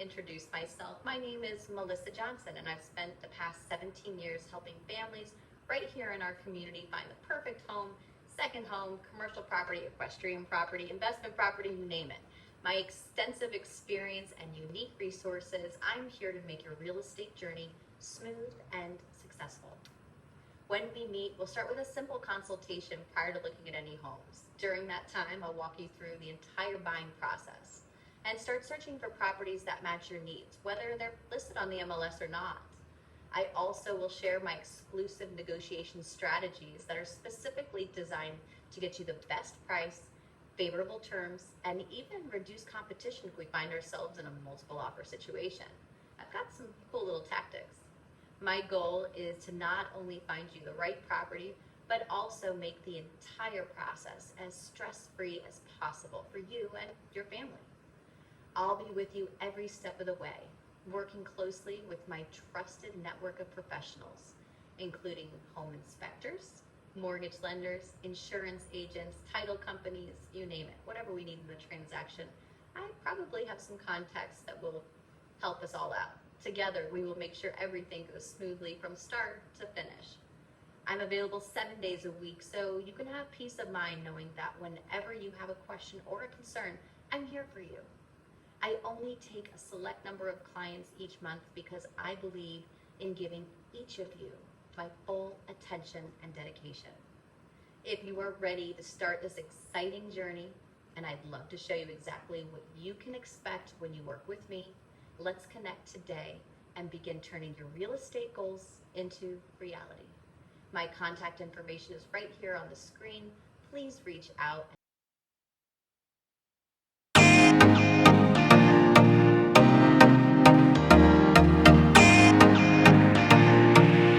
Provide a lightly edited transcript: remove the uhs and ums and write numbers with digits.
introduce myself. My name is Melissa Johnson, and I've spent the past 17 years helping families right here in our community find the perfect home, second home, commercial property, equestrian property, investment property, you name it. My extensive experience and unique resources, I'm here to make your real estate journey smooth and successful. When we meet, we'll start with a simple consultation prior to looking at any homes. During that time, I'll walk you through the entire buying process and start searching for properties that match your needs, whether they're listed on the MLS or not. I also will share my exclusive negotiation strategies that are specifically designed to get you the best price, favorable terms, and even reduce competition if we find ourselves in a multiple offer situation. I've got some cool little tactics. My goal is to not only find you the right property, but also make the entire process as stress-free as possible for you and your family. I'll be with you every step of the way, working closely with my trusted network of professionals, including home inspectors, mortgage lenders, insurance agents, title companies, you name it, whatever we need in the transaction. I probably have some contacts that will help us all out. Together, we will make sure everything goes smoothly from start to finish. I'm available 7 days a week, so you can have peace of mind knowing that whenever you have a question or a concern, I'm here for you. I only take a select number of clients each month because I believe in giving each of you my full attention and dedication. If you are ready to start this exciting journey, and I'd love to show you exactly what you can expect when you work with me, let's connect today and begin turning your real estate goals into reality. My contact information is right here on the screen. Please reach out